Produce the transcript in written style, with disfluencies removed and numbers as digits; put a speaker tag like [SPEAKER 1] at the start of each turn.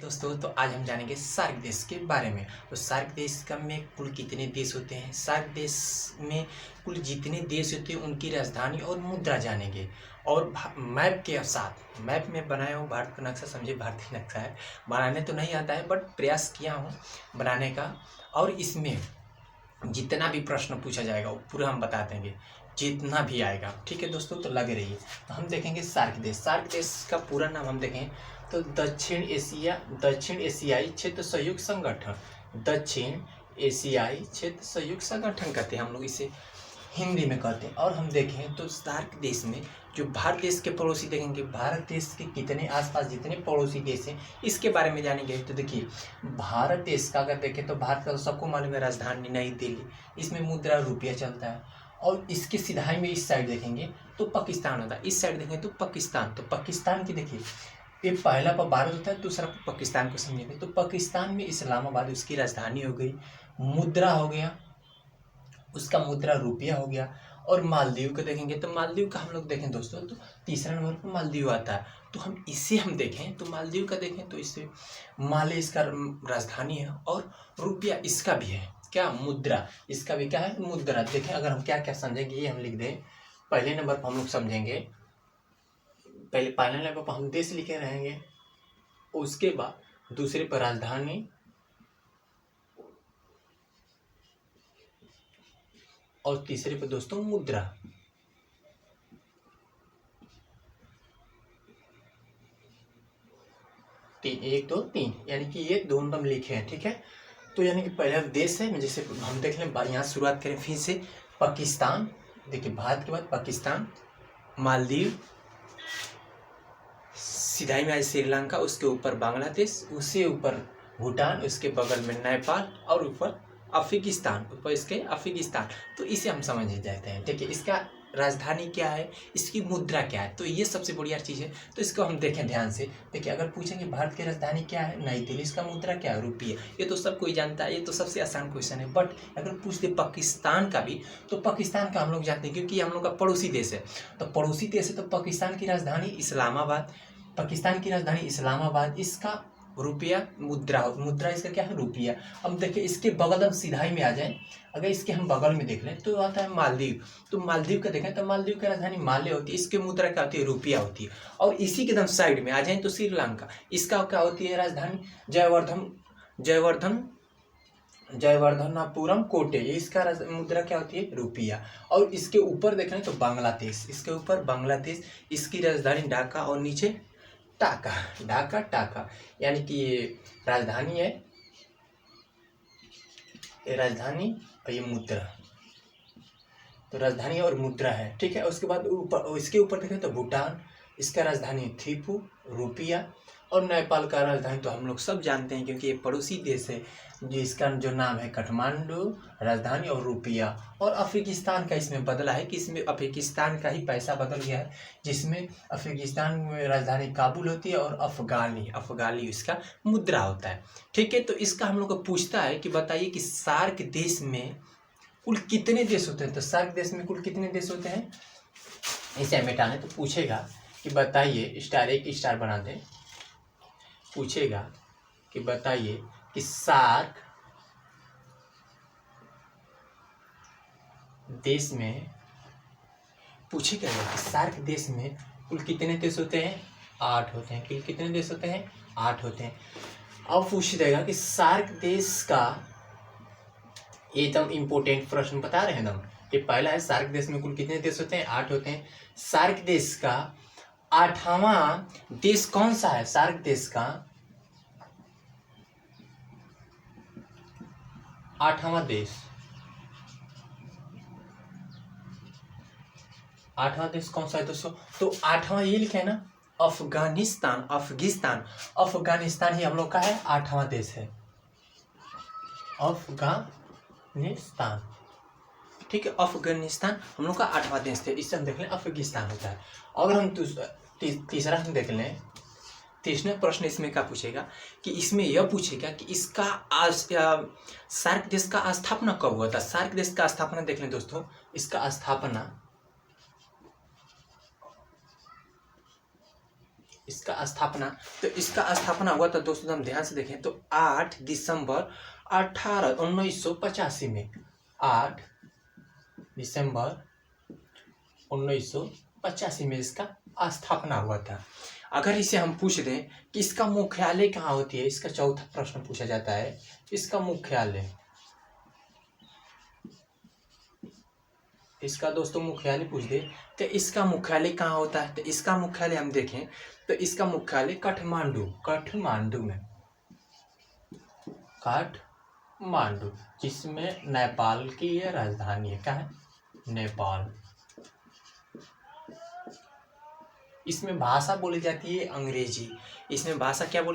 [SPEAKER 1] दोस्तों, तो आज हम जानेंगे सार्क देश के बारे में। तो सार्क देश का में कुल कितने देश होते हैं, सार्क देश में कुल जितने देश होते हैं उनकी राजधानी और मुद्रा जानेंगे। और मैप के साथ, मैप में बनाया हूँ भारत का नक्शा, समझिए भारतीय नक्शा है। बनाने तो नहीं आता है बट प्रयास किया हूँ बनाने का। और इसमें जितना भी प्रश्न पूछा जाएगा वो पूरा हम बता देंगे, जितना भी आएगा। ठीक है दोस्तों, तो लगे रहिए। तो हम देखेंगे सार्क देश। सार्क देश का पूरा नाम हम देखें तो दक्षिण एशियाई क्षेत्र सहयोग संगठन, दक्षिण एशियाई क्षेत्र सहयोग संगठन कहते हैं हम लोग इसे, हिंदी में कहते हैं। और हम देखें तो सार्क देश में जो भारत देश के पड़ोसी देखेंगे, भारत देश के कितने आसपास जितने पड़ोसी देश हैं इसके बारे में जानेंगे। तो देखिए, भारत देश का अगर देखें तो भारत का तो सबको मालूम है राजधानी नई दिल्ली, इसमें मुद्रा रुपया चलता है। और इसके सिधाई में इस साइड देखेंगे तो पाकिस्तान होता है, इस साइड देखेंगे तो पाकिस्तान। तो पाकिस्तान की देखिए, ये पहला पर भारत होता है, दूसरा पर पाकिस्तान को समझेंगे। तो पाकिस्तान में इस्लामाबाद उसकी राजधानी हो गई, मुद्रा हो गया उसका, मुद्रा रुपया हो गया। और मालदीव को देखेंगे तो मालदीव का हम लोग देखें दोस्तों तो तीसरा नंबर पर मालदीव आता है। तो हम इसे हम देखें तो मालदीव का देखें तो इससे माले इसका राजधानी है और रुपया इसका भी है, क्या मुद्रा, इसका भी क्या है मुद्रा। देखें अगर हम क्या क्या समझेंगे ये हम लिख दें। पहले नंबर पर हम लोग समझेंगे, पहले नंबर पर हम देश लिखे रहेंगे, उसके बाद दूसरे पर राजधानी, और तीसरे पर दोस्तों मुद्रा। तीन, एक दो तीन, यानी कि ये दोनों हम लिखे हैं। ठीक है, तो यानी कि पहला देश है, जैसे हम देख लें यहाँ शुरुआत करें फिर से। पाकिस्तान, देखिए भारत के बाद पाकिस्तान, मालदीव, सिधाई में आज श्रीलंका, उसके ऊपर बांग्लादेश, उससे ऊपर भूटान, उसके बगल में नेपाल, और ऊपर अफगानिस्तान, ऊपर इसके अफगानिस्तान। तो इसे हम समझ जाते हैं। ठीक है, इसका राजधानी क्या है, इसकी मुद्रा क्या है, तो ये सबसे बढ़िया चीज़ है। तो इसको हम देखें ध्यान से। देखिए अगर पूछेंगे भारत की राजधानी क्या है, नई दिल्ली, इसका मुद्रा क्या है, रुपये, ये तो सब कोई जानता है, ये तो सबसे आसान क्वेश्चन है। बट अगर पूछ दे पाकिस्तान का भी, तो पाकिस्तान का हम लोग जानते हैं क्योंकि ये हम लोग का पड़ोसी देश है। तो पड़ोसी देश है तो पाकिस्तान की राजधानी इस्लामाबाद, पाकिस्तान की राजधानी इस्लामाबाद, इसका रुपया मुद्रा, मुद्रा इसका क्या है रुपया। अब देखिए इसके बगल हम सिधाई में आ जाएं, अगर इसके हम बगल में देख लें तो आता है मालदीव। तो मालदीव का देखें तो मालदीव की राजधानी माले होती है, इसकी मुद्रा क्या होती है रुपया होती है। और इसी के एकदम साइड में आ जाएं तो श्रीलंका, इसका क्या होती है राजधानी जयवर्धनपुरम कोटे, इसका मुद्रा क्या होती है रुपया। और इसके ऊपर देख लें तो बांग्लादेश, इसके ऊपर बांग्लादेश, इसकी राजधानी ढाका, और नीचे टाका, यानी कि ये राजधानी है, ये राजधानी और ये मुद्रा। तो राजधानी और मुद्रा है। ठीक है, उसके बाद ऊपर, इसके ऊपर देखें तो भूटान, इसका राजधानी थिम्पू, रुपया। और नेपाल का राजधानी तो हम लोग सब जानते हैं क्योंकि ये पड़ोसी देश है, जिसका जो नाम है काठमांडू, राजधानी और रुपया। और अफगानिस्तान का इसमें बदला है कि इसमें अफगानिस्तान का ही पैसा बदल गया है, जिसमें अफगानिस्तान में राजधानी काबुल होती है और अफगानी इसका मुद्रा होता है। ठीक है, तो इसका हम लोग को पूछता है कि बताइए कि सार्क देश में कुल कितने देश होते हैं। तो सार्क देश में कुल कितने देश होते हैं, इसे हम मिटाने तो पूछेगा कि बताइए, स्टार एक स्टार बना दें, पूछेगा कि बताइए कि सार्क देश में, पूछेगा कि सार्क देश में कुल कितने देश होते हैं, 8 होते हैं। कुल कितने देश होते हैं, 8 होते हैं। अब पूछ देगा कि सार्क देश का, एकदम इम्पोर्टेंट प्रश्न बता रहे हैं हम, ये पहला है सार्क देश में कुल कितने देश होते हैं, 8 होते हैं। सार्क देश का 8वां देश कौन सा है, सार्क देश का 8वां देश, 8वां देश कौन सा है दोस्तों। तो 8वां ये लिखे है ना, अफगानिस्तान ही हम लोग का है 8वां देश है, अफगानिस्तान। ठीक है, अफगानिस्तान हम लोग का 8वां देश थे। इससे हम देख लें अफगानिस्तान होता है। अगर हम तीसरा हम देख लें, तीसरा प्रश्न इसमें क्या पूछेगा कि इसमें यह पूछेगा कि इसका सार्क देश का स्थापना कब हुआ था। सार्क देश का स्थापना देख लें दोस्तों, इसका स्थापना इसका स्थापना, तो इसका स्थापना हुआ था दोस्तों, हम ध्यान से देखें तो 8 दिसंबर 1985 में, 8 दिसंबर 1985 में इसका स्थापना हुआ था। अगर इसे हम पूछ दें कि इसका मुख्यालय कहाँ होती है, इसका चौथा प्रश्न पूछा जाता है, इसका मुख्यालय, इसका दोस्तों मुख्यालय पूछ दे तो इसका मुख्यालय कहाँ होता है, तो इसका मुख्यालय हम देखें तो इसका मुख्यालय काठमांडू, काठमांडू में, काठमांडू, जिसमें नेपाल की यह राजधानी है। क्या है? नेपाल। इसमें भाषा बोली जाती है अंग्रेजी। इसमें भाषा क्या बोली